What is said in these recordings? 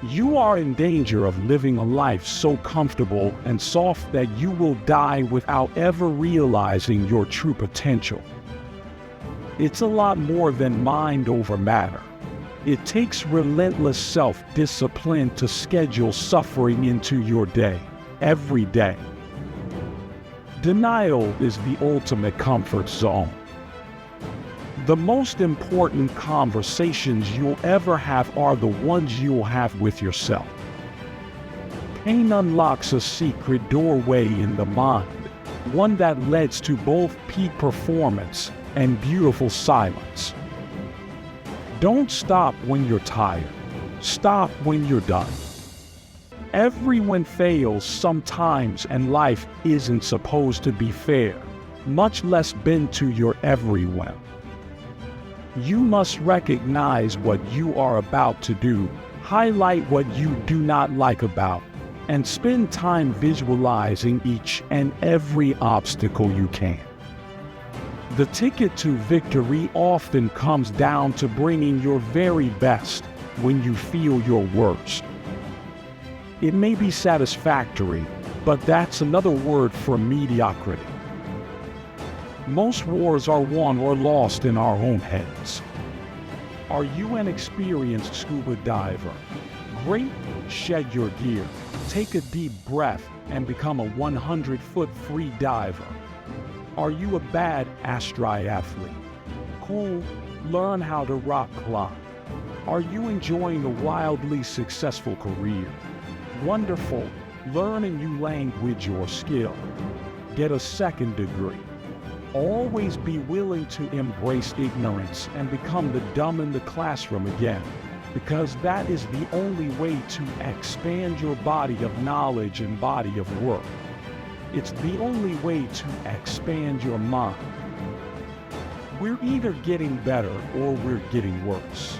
You are in danger of living a life so comfortable and soft that you will die without ever realizing your true potential. It's a lot more than mind over matter. It takes relentless self-discipline to schedule suffering into your day, every day. Denial is the ultimate comfort zone. The most important conversations you'll ever have are the ones you'll have with yourself. Pain unlocks a secret doorway in the mind, one that leads to both peak performance and beautiful silence. Don't stop when you're tired. Stop when you're done. Everyone fails sometimes, and life isn't supposed to be fair, much less bend to your every whim. You must recognize what you are about to do, highlight what you do not like about, and spend time visualizing each and every obstacle you can. The ticket to victory often comes down to bringing your very best when you feel your worst. It may be satisfactory, but that's another word for mediocrity. Most wars are won or lost in our own heads. Are you an experienced scuba diver? Great, shed your gear, take a deep breath, and become a 100-foot free diver. Are you a bad triathlete? Cool, learn how to rock climb. Are you enjoying a wildly successful career? Wonderful, learn a new language or skill. Get a second degree. Always be willing to embrace ignorance and become the dumb in the classroom again, because that is the only way to expand your body of knowledge and body of work. It's the only way to expand your mind. We're either getting better or we're getting worse.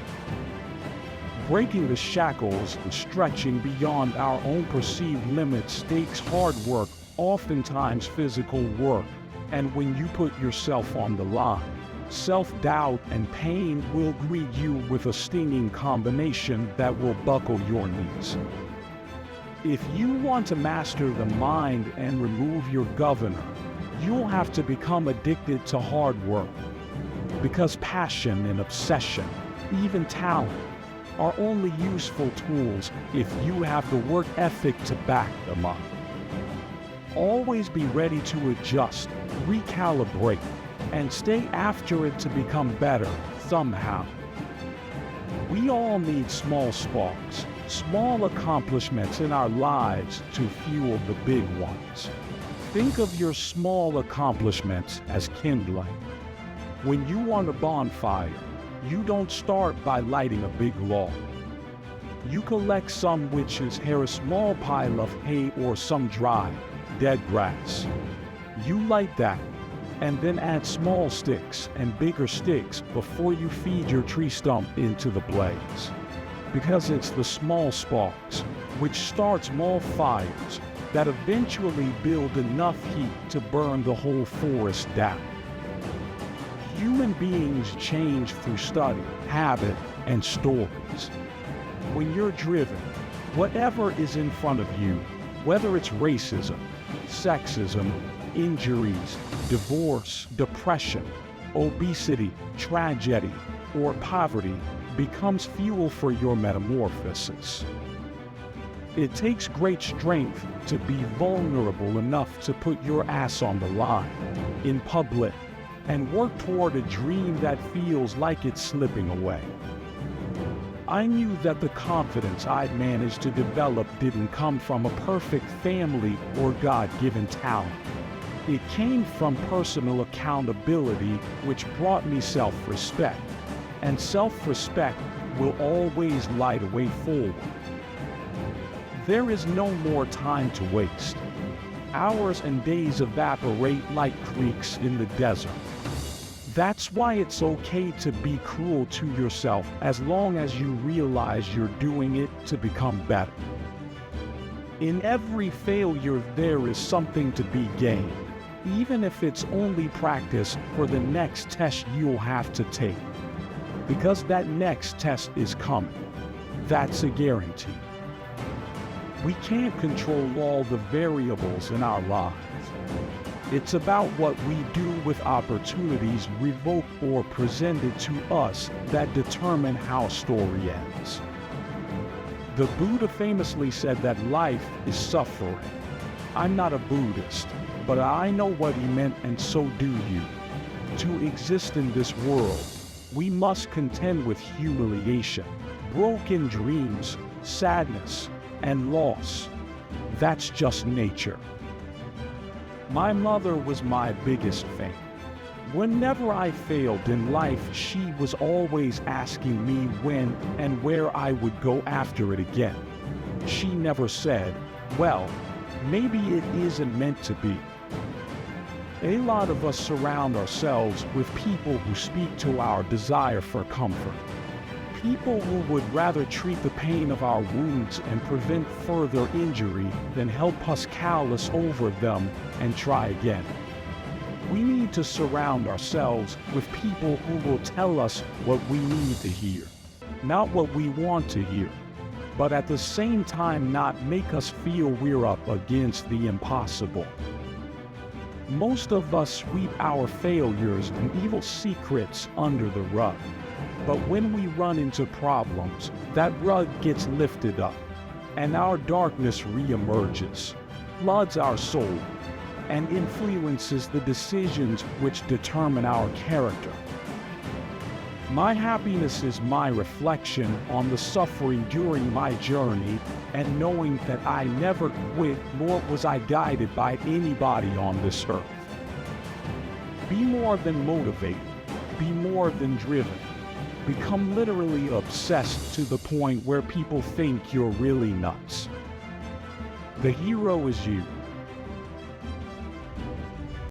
Breaking the shackles and stretching beyond our own perceived limits takes hard work, oftentimes physical work. And when you put yourself on the line, self-doubt and pain will greet you with a stinging combination that will buckle your knees. If you want to master the mind and remove your governor, you'll have to become addicted to hard work. Because passion and obsession, even talent, are only useful tools if you have the work ethic to back them up. Always be ready to adjust, recalibrate, and stay after it to become better somehow. We all need small sparks, small accomplishments in our lives to fuel the big ones. Think of your small accomplishments as kindling. When you want a bonfire, you don't start by lighting a big log. You collect some witches, hair a small pile of hay or some dry, dead grass. You light that, and then add small sticks and bigger sticks before you feed your tree stump into the blaze. Because it's the small sparks, which start small fires, that eventually build enough heat to burn the whole forest down. Human beings change through study, habit, and stories. When you're driven, whatever is in front of you, whether it's racism, sexism, injuries, divorce, depression, obesity, tragedy, or poverty, becomes fuel for your metamorphosis. It takes great strength to be vulnerable enough to put your ass on the line, in public, and work toward a dream that feels like it's slipping away. I knew that the confidence I'd managed to develop didn't come from a perfect family or God-given talent. It came from personal accountability, which brought me self-respect. And self-respect will always light a way forward. There is no more time to waste. Hours and days evaporate like creeks in the desert. That's why it's okay to be cruel to yourself as long as you realize you're doing it to become better. In every failure, there is something to be gained, even if it's only practice for the next test you'll have to take. Because that next test is coming. That's a guarantee. We can't control all the variables in our lives. It's about what we do with opportunities revoked or presented to us that determine how a story ends. The Buddha famously said that life is suffering. I'm not a Buddhist, but I know what he meant, and so do you. To exist in this world, we must contend with humiliation, broken dreams, sadness, and loss. That's just nature. My mother was my biggest fan. Whenever I failed in life, she was always asking me when and where I would go after it again. She never said, well, maybe it isn't meant to be. A lot of us surround ourselves with people who speak to our desire for comfort. People who would rather treat the pain of our wounds and prevent further injury than help us callous over them and try again. We need to surround ourselves with people who will tell us what we need to hear, not what we want to hear, but at the same time not make us feel we're up against the impossible. Most of us sweep our failures and evil secrets under the rug. But when we run into problems, that rug gets lifted up, and our darkness reemerges, floods our soul, and influences the decisions which determine our character. My happiness is my reflection on the suffering during my journey, and knowing that I never quit, nor was I guided by anybody on this earth. Be more than motivated, be more than driven. Become literally obsessed to the point where people think you're really nuts. The hero is you.